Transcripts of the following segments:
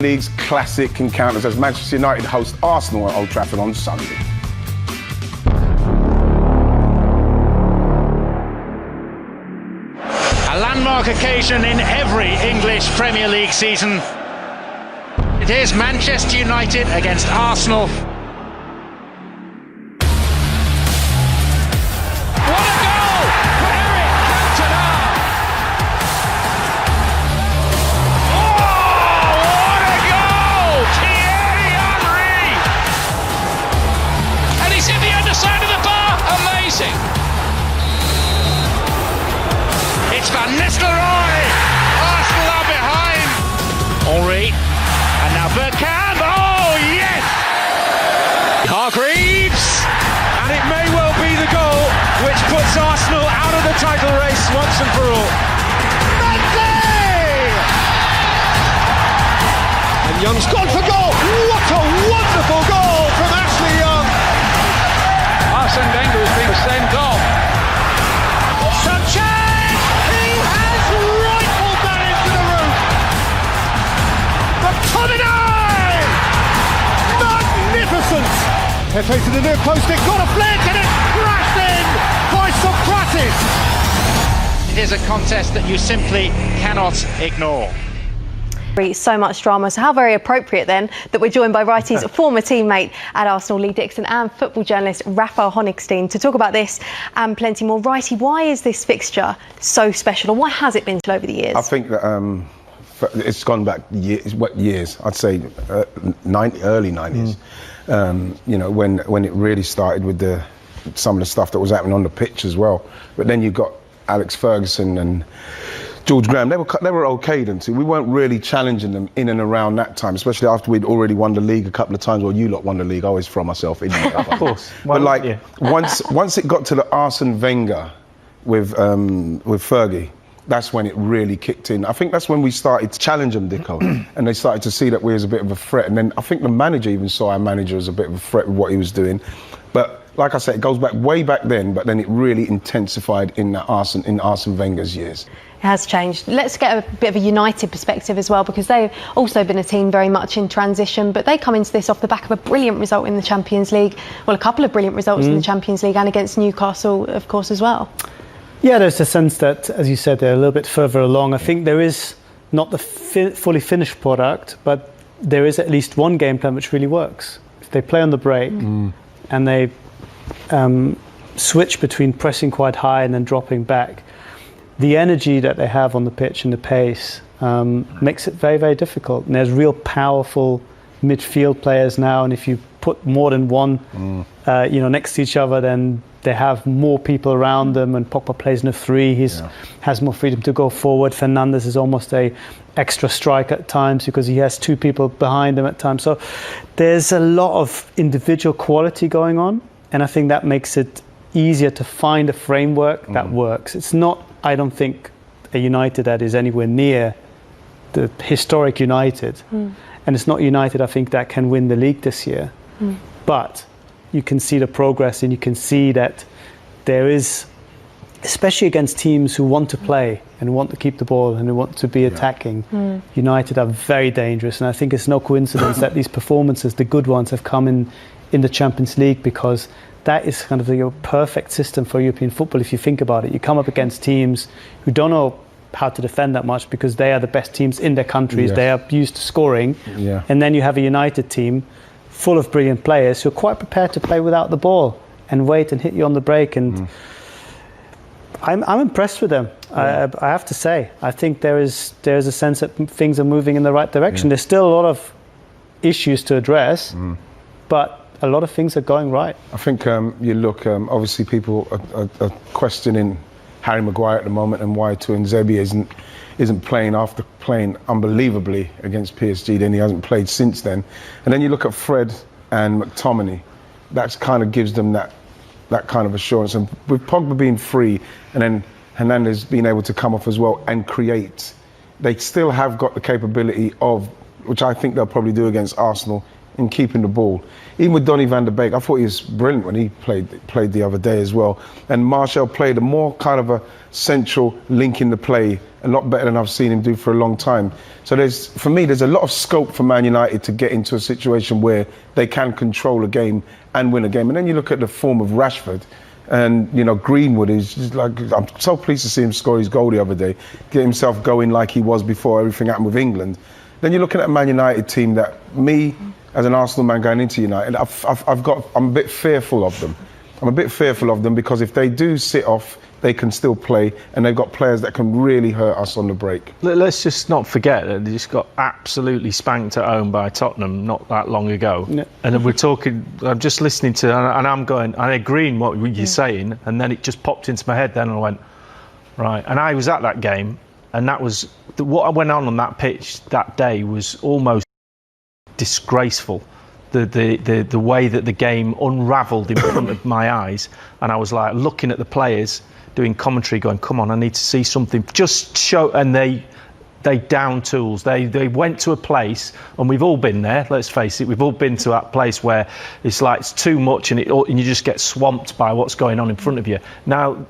League's classic encounters as Manchester United host Arsenal at Old Trafford on Sunday. A landmark occasion in every English Premier League season. It is Manchester United against Arsenal. What a goal for Eric Cantona! Oh, what a goal! Thierry Henry! And he's hit the underside of the bar. Amazing! It's Van Nistelrooy! Arsenal are behind! Henry. And now Bergkamp, oh yes! Hargreaves! And it may well be the goal which puts Arsenal out of the title race once and for all. Messi! And Young's gone for goal! What a wonderful goal from Ashley Young! Arsene Wenger has been sent off. Solskjaer! He has rifled that into the roof! McTominay! Magnificent! Pepe to the near post, it got a flick and it crashed in by Socrates! It is a contest that you simply cannot ignore. So much drama. So how very appropriate then that we're joined by Wright's former teammate at Arsenal, Lee Dixon, and football journalist Raphael Honigstein to talk about this and plenty more. Wrighty, why is this fixture so special, or why has it been so over the years? I think that it's gone back years. I'd say early 90s. You know, when it really started with some of the stuff that was happening on the pitch as well. But then you got Alex Ferguson and George Graham. They were okay then too. We weren't really challenging them in and around that time, especially after we'd already won the league a couple of times. Well, you lot won the league. I always throw myself in there. Of course. But once it got to the Arsene Wenger with Fergie, that's when it really kicked in. I think that's when we started to challenge them, Dicko, and they started to see that we was a bit of a threat. And then I think the manager even saw our manager as a bit of a threat with what he was doing. But like I said, it goes back way back then, but then it really intensified in Arsene Wenger's years. It has changed. Let's get a bit of a United perspective as well, because they've also been a team very much in transition, but they come into this off the back of a brilliant result in the Champions League. Well, a couple of brilliant results in the Champions League and against Newcastle, of course, as well. Yeah, there's a sense that, as you said, they're a little bit further along. I think there is not the fully finished product, but there is at least one game plan which really works. If they play on the break and they switch between pressing quite high and then dropping back, the energy that they have on the pitch and the pace makes it very, very difficult. And there's real powerful midfield players now, and if you put more than one next to each other, then they have more people around them, and Pogba plays in a three. He has more freedom to go forward. Fernandes is almost a extra strike at times because he has two people behind him at times. So there's a lot of individual quality going on, and I think that makes it easier to find a framework that works. It's not, I don't think, a United that is anywhere near the historic United, and it's not United, I think, that can win the league this year. But you can see the progress, and you can see that there is, especially against teams who want to play and want to keep the ball and who want to be attacking, United are very dangerous. And I think it's no coincidence that these performances, the good ones, have come in the Champions League, because that is kind of your perfect system for European football. If you think about it, you come up against teams who don't know how to defend that much because they are the best teams in their countries. They are used to scoring. And then you have a United team full of brilliant players who are quite prepared to play without the ball and wait and hit you on the break. And I'm impressed with them. I have to say, I think there is a sense that things are moving in the right direction. There's still a lot of issues to address, but a lot of things are going right. I think you look, obviously people are questioning Harry Maguire at the moment and why Tuanzebe isn't playing after playing unbelievably against PSG. Then he hasn't played since then. And then you look at Fred and McTominay. That kind of gives them that kind of assurance. And with Pogba being free and then Hernandez being able to come off as well and create, they still have got the capability of, which I think they'll probably do against Arsenal, in keeping the ball. Even with Donny van der Beek, I thought he was brilliant when he played the other day as well. And Martial played a more kind of a central link in the play a lot better than I've seen him do for a long time. So for me, there's a lot of scope for Man United to get into a situation where they can control a game and win a game. And then you look at the form of Rashford, and Greenwood is just like, I'm so pleased to see him score his goal the other day, get himself going like he was before everything happened with England. Then you're looking at a Man United team that me, as an Arsenal man going into United, I'm a bit fearful of them. I'm a bit fearful of them because if they do sit off, they can still play, and they've got players that can really hurt us on the break. Let's just not forget that they just got absolutely spanked at home by Tottenham not that long ago. No. And we're talking, I'm just listening to, and I'm going, I agree in what you're saying, and then it just popped into my head then, and I went, right. And I was at that game, and that was, what went on that pitch that day was almost disgraceful. The way that the game unravelled in front of my eyes, and I was like looking at the players doing commentary going, come on, I need to see something, just show. And they down tools. They went to a place, and we've all been there, let's face it, we've all been to that place where it's like it's too much, and you just get swamped by what's going on in front of you. Now,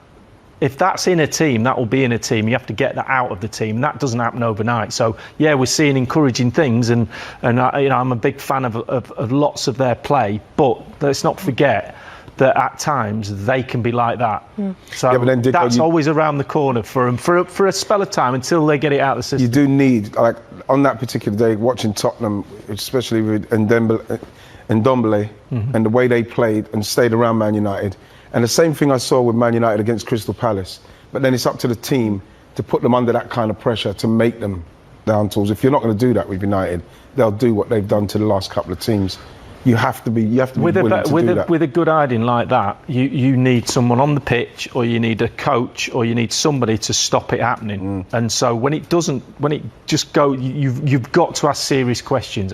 if that's in a team, that will be in a team. You have to get that out of the team. That doesn't happen overnight. So yeah, we're seeing encouraging things, and I'm a big fan of lots of their play. But let's not forget that at times they can be like that. So yeah, but then, Dico, that's always around the corner for them for a spell of time until they get it out of the system. You do need, like on that particular day, watching Tottenham, especially with Ndombele, and the way they played and stayed around Man United. And the same thing I saw with Man United against Crystal Palace. But then it's up to the team to put them under that kind of pressure to make them down tools. If you're not going to do that with United, they'll do what they've done to the last couple of teams. You have to be willing to do that. With a good hiding like that, you need someone on the pitch, or you need a coach, or you need somebody to stop it happening. And so when it just goes, you've got to ask serious questions.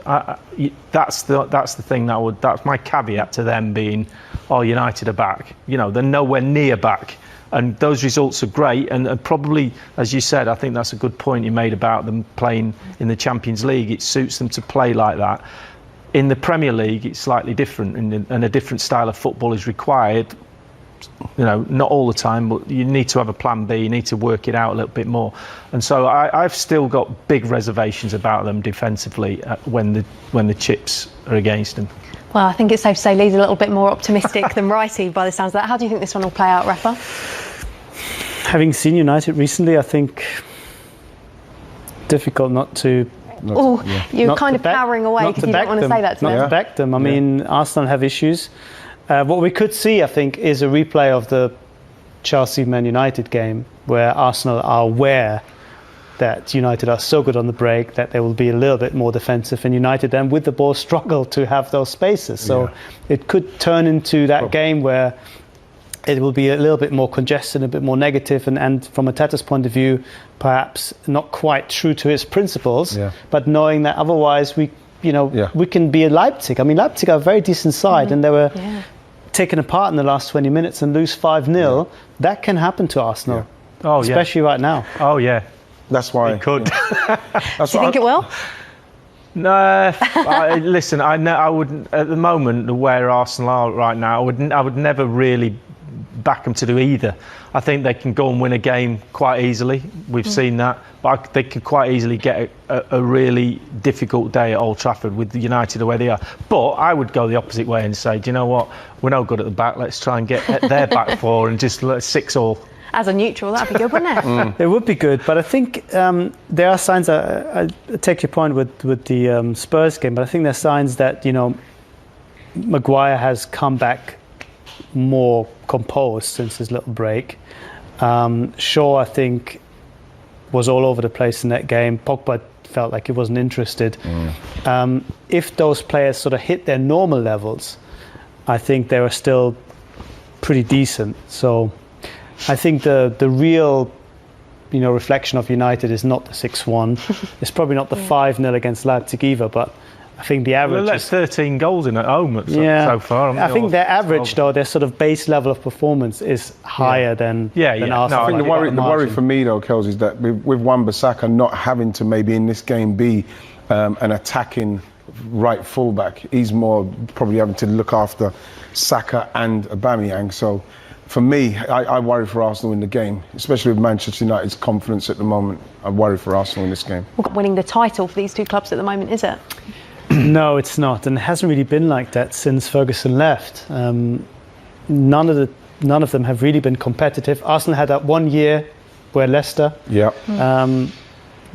That's the thing that's my caveat to them being, oh, United are back. They're nowhere near back. And those results are great, and probably, as you said, I think that's a good point you made about them playing in the Champions League. It suits them to play like that. In the Premier League, it's slightly different, and a different style of football is required. Not all the time, but you need to have a plan B. You need to work it out a little bit more. And so I've still got big reservations about them defensively when the chips are against them. Well, I think it's safe to say Lee's a little bit more optimistic than Wrighty by the sounds of that. How do you think this one will play out, Rafa? Having seen United recently, I think difficult not to. You're kind of powering away because you don't want to say that to them. Not to back them. I mean, Arsenal have issues. What we could see, I think, is a replay of the Chelsea-Man United game where Arsenal are aware that United are so good on the break that they will be a little bit more defensive, and United then with the ball struggle to have those spaces. So it could turn into that game where it will be a little bit more congested, a bit more negative, and from Arteta's point of view, perhaps not quite true to his principles, but knowing that otherwise we can be a Leipzig. I mean, Leipzig are a very decent side, and they were taken apart in the last 20 minutes and lose 5-0. That can happen to Arsenal, especially right now. Oh, yeah. That's why. It could. Do you think it will? No, listen. I wouldn't at the moment where Arsenal are right now. I would never really back them to do either. I think they can go and win a game quite easily. We've seen that, but they could quite easily get a really difficult day at Old Trafford with United the way they are. But I would go the opposite way and say, do you know what? We're no good at the back. Let's try and get their back four and just 6-6. As a neutral, that'd be good, wouldn't it? It would be good, but I think there are signs. I take your point with the Spurs game, but I think there's signs that Maguire has come back more composed since his little break. Shaw, I think, was all over the place in that game. Pogba felt like he wasn't interested. If those players sort of hit their normal levels, I think they were still pretty decent. So I think the real reflection of United is not the 6-1. It's probably not the 5-0 against Leipzig either, but I think the average is 13 goals in at home so far. I think their average, though, their sort of base level of performance is higher than Arsenal. No, I think the worry for me, though, Kels, is that with Wan-Bissaka not having to maybe in this game be an attacking right fullback, he's more probably having to look after Saka and Aubameyang. So for me, I worry for Arsenal in the game, especially with Manchester United's confidence at the moment. I worry for Arsenal in this game. Winning the title for these two clubs at the moment, is it? No, it's not, and it hasn't really been like that since Ferguson left. None of them have really been competitive. Arsenal had that 1 year where Leicester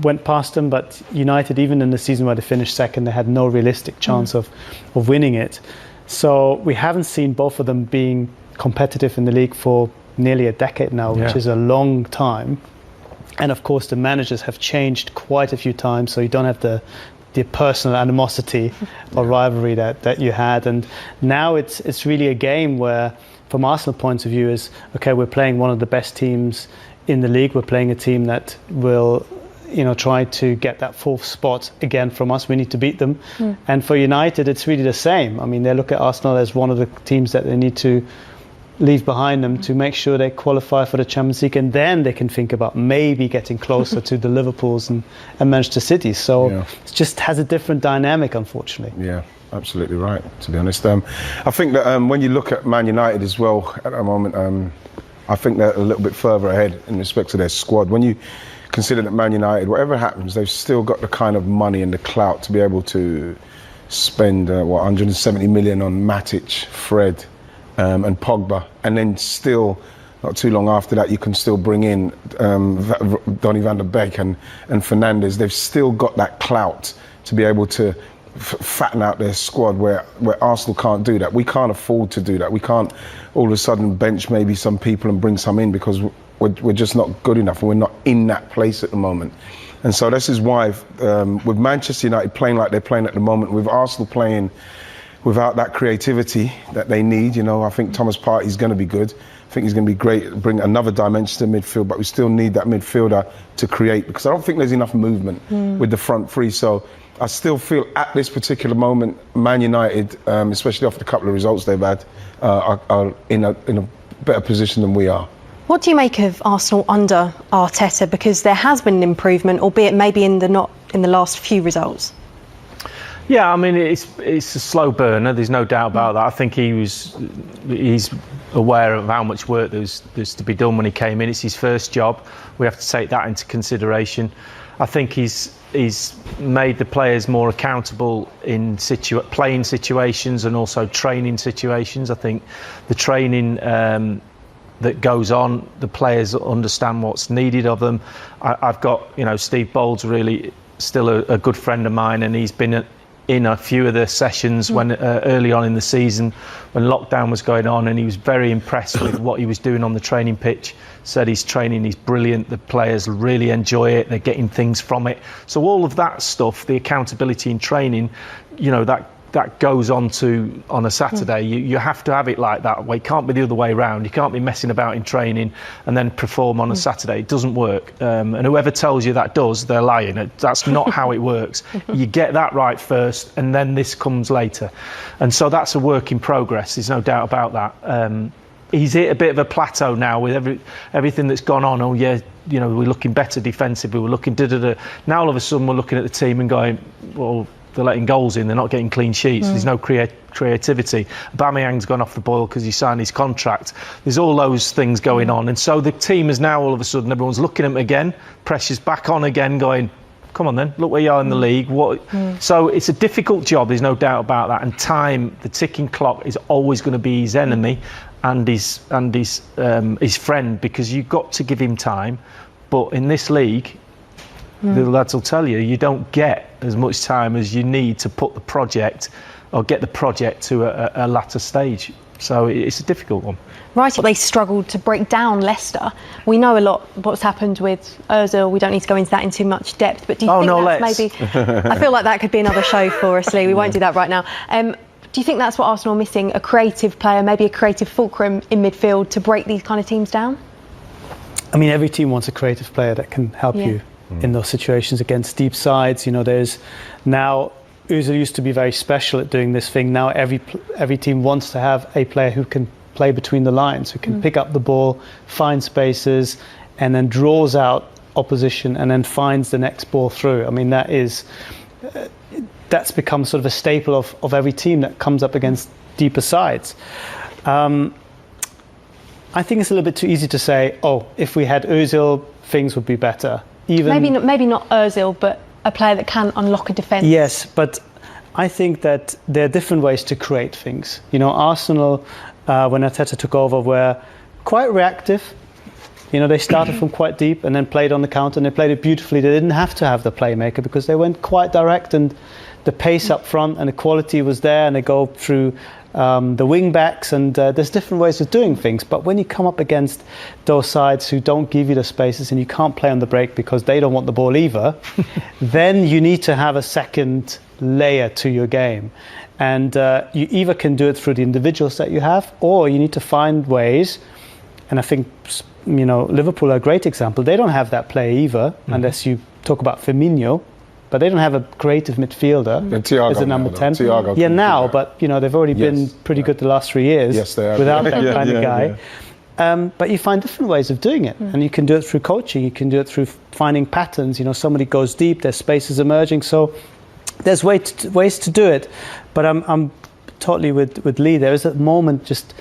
went past them, but United, even in the season where they finished second, they had no realistic chance of winning it. So we haven't seen both of them being competitive in the league for nearly a decade now, which is a long time. And of course, the managers have changed quite a few times, so you don't have the personal animosity or rivalry that you had. And now it's really a game where, from Arsenal point of view, is okay, we're playing one of the best teams in the league. We're playing a team that will, try to get that fourth spot again from us. We need to beat them. And for United, it's really the same. I mean, they look at Arsenal as one of the teams that they need to leave behind them to make sure they qualify for the Champions League, and then they can think about maybe getting closer to the Liverpools and Manchester City. So it just has a different dynamic, unfortunately. Yeah, absolutely right, to be honest. I think that when you look at Man United as well at the moment, I think they're a little bit further ahead in respect to their squad. When you consider that Man United, whatever happens, they've still got the kind of money and the clout to be able to spend 170 million on Matic, Fred, and Pogba, and then still, not too long after that, you can still bring in Donny van der Beek and Fernandes. They've still got that clout to be able to fatten out their squad where Arsenal can't do that. We can't afford to do that. We can't all of a sudden bench maybe some people and bring some in, because we're just not good enough, and we're not in that place at the moment. And so this is why, with Manchester United playing like they're playing at the moment, with Arsenal playing without that creativity that they need, I think Thomas Partey's going to be good. I think he's going to be great, bring another dimension to midfield, but we still need that midfielder to create, because I don't think there's enough movement with the front three. So I still feel at this particular moment, Man United, especially after a couple of results they've had, are in a better position than we are. What do you make of Arsenal under Arteta? Because there has been an improvement, albeit maybe not in the last few results. Yeah, I mean, it's a slow burner. There's no doubt about that. I think he's aware of how much work there's to be done when he came in. It's his first job. We have to take that into consideration. I think he's made the players more accountable in playing situations and also training situations. I think the training that goes on, the players understand what's needed of them. I've got, Steve Bowles really still a good friend of mine, and he's been in a few of the sessions when early on in the season when lockdown was going on, and he was very impressed with what he was doing on the training pitch. Said his training is brilliant, the players really enjoy it, they're getting things from it. So all of that stuff, the accountability in training, that goes on a Saturday. You have to have it like that. It can't be the other way around. You can't be messing about in training and then perform on a Saturday. It doesn't work. And whoever tells you that does, they're lying. That's not how it works. You get that right first, and then this comes later. And so that's a work in progress. There's no doubt about that. He's hit a bit of a plateau now with everything that's gone on. Oh yeah, we're looking better defensively. We're looking da-da-da. Now all of a sudden we're looking at the team and going, well, they're letting goals in, they're not getting clean sheets, there's no creativity. Aubameyang's gone off the boil because he signed his contract. There's all those things going on, and so the team is now all of a sudden, everyone's looking at them again, pressure's back on again, going, come on then, look where you are in the league. So it's a difficult job, there's no doubt about that, and time, the ticking clock, is always going to be his enemy and his friend, because you've got to give him time. But in this league, the lads will tell you, you don't get as much time as you need to put the project or get the project to a latter stage. So it's a difficult one. Right, they struggled to break down Leicester. We know a lot what's happened with Ozil. We don't need to go into that in too much depth. But do you think that's maybe? I feel like that could be another show for us, Lee. We won't do that right now. Do you think that's what Arsenal are missing? A creative player, maybe a creative fulcrum in midfield to break these kind of teams down? I mean, every team wants a creative player that can help you in those situations against deep sides. There's now, Ozil used to be very special at doing this thing. Now every team wants to have a player who can play between the lines, who can pick up the ball, find spaces, and then draws out opposition and then finds the next ball through. I mean, that's become sort of a staple of every team that comes up against deeper sides. I think it's a little bit too easy to say, oh, if we had Ozil, things would be better. Maybe not Ozil, but a player that can unlock a defence. Yes, but I think that there are different ways to create things. You know, Arsenal, when Arteta took over, were quite reactive. You know, they started from quite deep and then played on the counter, and they played it beautifully. They didn't have to have the playmaker because they went quite direct, and the pace up front and the quality was there, and they go through the wing backs, and there's different ways of doing things. But when you come up against those sides who don't give you the spaces and you can't play on the break because they don't want the ball either, then you need to have a second layer to your game. And you either can do it through the individuals that you have, or you need to find ways. And I think, you know, Liverpool are a great example. They don't have that player either, unless you talk about Firmino. But they don't have a creative midfielder as a number 10. Yeah, now, but you know they've already been pretty good the last 3 years without that kind of guy. But you find different ways of doing it, and you can do it through coaching. You can do it through finding patterns. You know, somebody goes deep, there's spaces emerging. So there's ways to do it. But I'm totally with Lee. There is a moment, just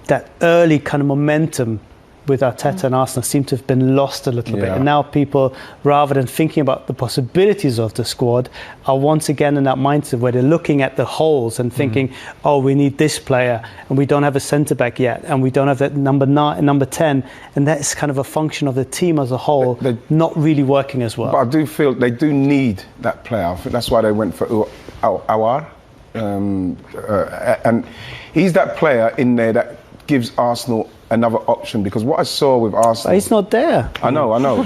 that early kind of momentum with Arteta and Arsenal seem to have been lost a little bit. And now people, rather than thinking about the possibilities of the squad, are once again in that mindset where they're looking at the holes and thinking, oh, we need this player, and we don't have a centre-back yet, and we don't have that number 10, and that's kind of a function of the team as a whole not really working as well. But I do feel they do need that player. I think that's why they went for Awar. And he's that player in there that gives Arsenal another option, because what I saw with Arsenal... But he's not there. I know.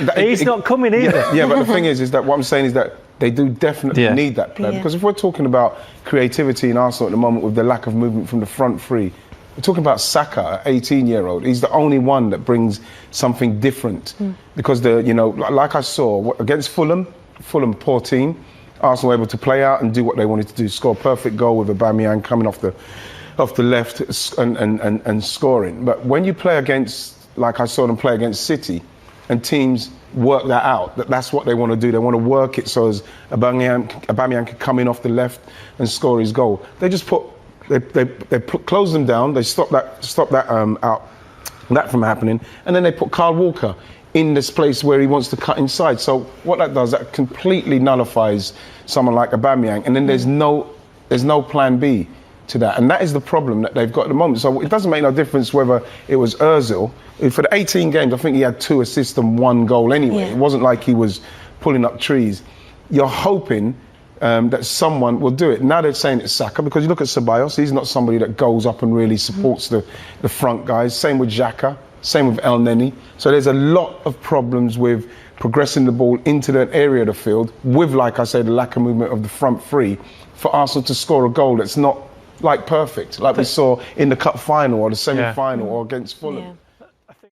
But he's not coming either. Yeah, but the thing is that what I'm saying is that they do definitely need that player. Because if we're talking about creativity in Arsenal at the moment with the lack of movement from the front three, we're talking about Saka, an 18-year-old. He's the only one that brings something different. Because, like I saw against Fulham, poor team, Arsenal were able to play out and do what they wanted to do, score a perfect goal with Aubameyang coming off the left and scoring. But when you play against, like I saw them play against City, and teams work that out, that's what they want to do. They want to work it so as Aubameyang can come in off the left and score his goal. They just close them down. They stop that from happening, and then they put Kyle Walker in this place where he wants to cut inside. So what that does, that completely nullifies someone like Aubameyang, and then there's no plan B to that, and that is the problem that they've got at the moment. So it doesn't make no difference whether it was Ozil. For the 18 games, I think he had 2 assists and 1 goal anyway. It wasn't like he was pulling up trees. You're hoping that someone will do it. Now they're saying it's Saka, because you look at Ceballos, he's not somebody that goes up and really supports the front guys. Same with Xhaka, same with El Neni. So there's a lot of problems with progressing the ball into that area of the field with, like I said, the lack of movement of the front three for Arsenal to score a goal that's not like perfect, like we saw in the cup final or the semi-final or against Fulham.